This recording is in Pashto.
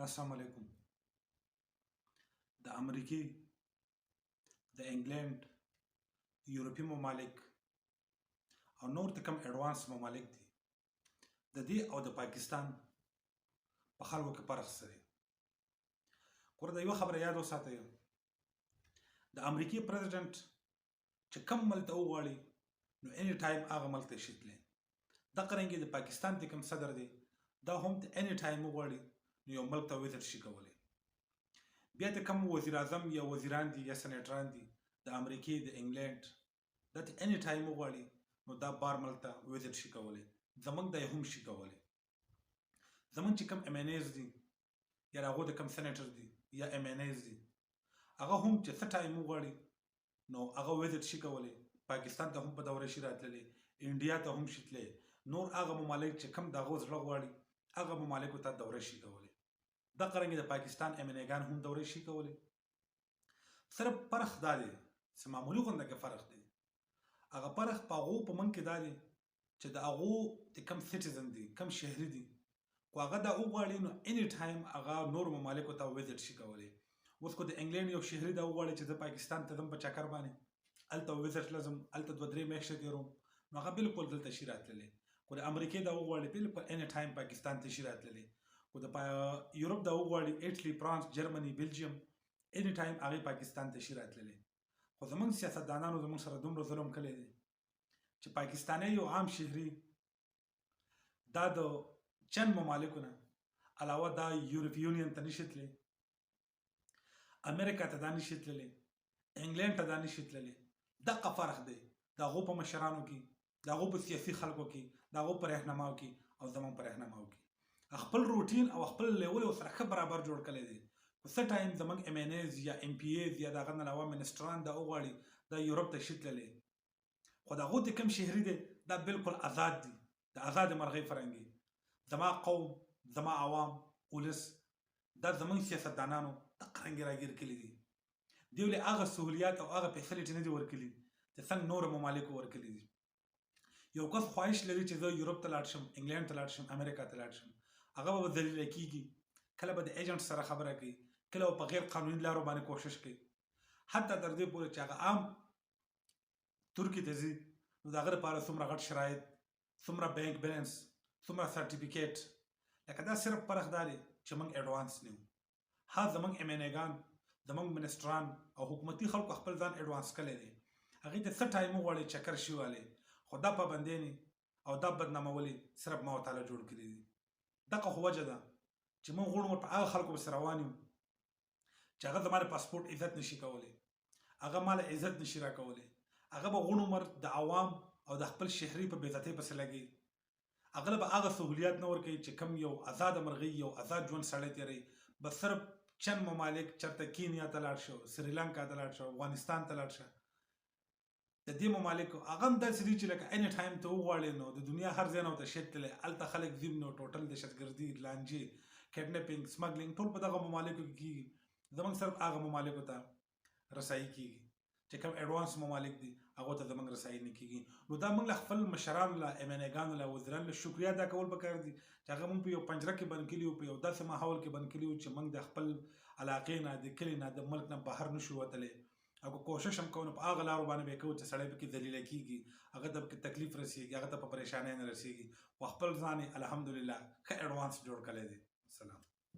السلام علیکم. د امریکې، د انګلند، یورپي ممالک او نور ته کوم اډوانس ممالک دي، د دې او د پاکستان په خلکو کې فرق څه دی؟ ګوره، د یوه خبره یاد وساتئ، د امریکې پریزیډنټ چې کوم ملک ته وغواړي نو اني ټایم هغه ملک ته شي تللی. دقرنګې د پاکستان چې کوم صدر دی دا هم اني ټایم وغواړي نو یو ملک ته وزټ شي کولی. بیا ته کوم وزیر اعظم یا وزیران دي یا سنیټران دي د امریکې، د انګلند، دا ته اني ټایم وغواړي نو دا بار ملک ته وزټ شي کولی. زمونږ دا هم شي کولی. زمونږ چې کوم ایم این ایز دي یا د هغو د کوم سنیټر دي یا ایم این ایز دي، هغه هم چې څه ټایم وغواړي نو هغه وزټ شي کولی. پاکستان ته هم په دوره شي راتللی، انډیا ته هم شي تللی، نور هغه ممالک چې کوم د هغو زړه غواړي هغه ممالکو ته دوره شي کولی. دقرنګې د پاکستان ایم این ایګان هم دورې شي کولی. صرف فرق دا دی چې معمولي غونډه کې فرق دی. هغه فرق په هغو په منځ کې دا دی چې د هغو د کوم سټیزن دي، کوم شهري دي، خو هغه دا وغواړي نو اني ټایم هغه نور ممالکو ته وزټ شي کولی. اوس خو د انګلند یو شهري دا وغواړي چې زه پاکستان ته ځم په چکر باندې، هلته وزټ لزم، هلته 2-3 میاشتې تېروم نو هغه بالکل دلته شي راتللی. خو د امریکې دا وغواړي بالکل اني ټایم پاکستان ته شي راتللی. خو د یورپ دا وغواړي ایټلی، فرانس، جرمني، بلجیم اني ټایم هغې پاکستان ته شي راتللی. خو زمونږ سیاستدانانو زمونږ سره دومره ظلم کلی دی چې پاکستانی یو عام شهري دا د چند ممالکو نه علاوه دا یورپي یونین ته نشي تللی، امریکا ته دا نشي تللی، انګلند ته دا نشي تللی. دغه فرق دی د هغو په مشرانو کې، د هغو په سیاسي خلکو کې، د هغو په رهنماو کې او زمونږ په رهنماو کې. خپل روټین او خپل لیول سره ښه برابر جوړ کړی دی. خو څه ټایم زموږ ایم این ایز یا ایم پی ایز یا د هغه نه علاوه منسټران دا وغواړي دا یورپ ته شي تللی. خو د هغو چې کوم شهري دی دا بالکل آزاد دي، د آزاد مرغۍ فرنګي. زما قوم، زما عوام، ولس دا زموږ سیاستدانانو دقرنګې راګیر کړي دي. دوی ولې هغه سهولیات او هغه فیسلیټي نه دي ورکړي چې څنګه نورو ممالکو ورکړي دي. یو کس خواهش لري چې زه یورپ ته لاړ شم، انګلند ته لاړ شم، امریکا ته لاړ شم، هغه به ذلیله کېږي، کله به د ایجنټ سره خبره کوي، کله به په غیر قانوني لارو باندې کوشش کوي، حتی تر دې پورې چې هغه عام ترکي ته ځي نو د هغه لپاره څومره غټ شرایط، څومره بینک بیلنس، څومره سرټیفیکیټ. لکه دا صرف فرق دا دی چې موږ اډوانس نه یو. ها زموږ ایم این ایګان، زموږ منسټران او حکومتي خلکو خپل ځان اډوانس کړی دی. هغې ته څه ټایم وغواړي چکر شي والی، خو دا پابندیانې او دا بدنامولې صرف ما ورته جوړ کړي دي. دغه خو وجه ده چې موږ غواړو په هغه خلکو پسې روان یو چې هغه زما د پاسپورټ عزت نشي کولی، هغه ما له عزت نشي راکولی، هغه به غوڼ عمر د عوام او د خپل شهري په بېعزتۍ پسې لګي، هغه له به هغه سهولیات نه ورکوي چې کوم یو ازاده مرغۍ، یو ازاد ژوند سړی تېروي. بس صرف چند ممالک چېرته کینیا ته لاړ شه، سریلانکا ته لاړ شه، افغانستان ته لاړ شه، د دې ممالکو هغه هم داسې دي چې لکه اني ټایم ته وغواړې نو د دنیا هر ځای نه ورته شي تللی. هلته خلک ځي نو ټوټل دهشتګردي، لانجې، کډنیپینګ، سمګلینګ ټول په دغه ممالکو کې کېږي. زموږ صرف هغه ممالکو ته رسایي کېږي چې کوم اډوانس ممالک دي هغو ته زموږ رسایي نه کېږي. نو دا موږ له خپل مشرانو له ایم این ایګانو له وزیرانو له شکریه ادا کول پکار دي چې هغه موږ په یو پنجره کې بند کړي وو، په یو داسې ماحول کې بند کړي وو چې موږ د خپل علاقې نه، د کلي نه، د ملک نه بهر نشو وتلی. او که کوشش هم کوو نو په هغه لارو باندې به یې کوو چې سړی پکې ذلیله کېږي، هغه ته پکې تکلیف رسېږي، هغه ته په پریشانۍ نه رسېږي. خو خپل ځان یې الحمدلله ښه اډوانس جوړ کړی دی. سلام.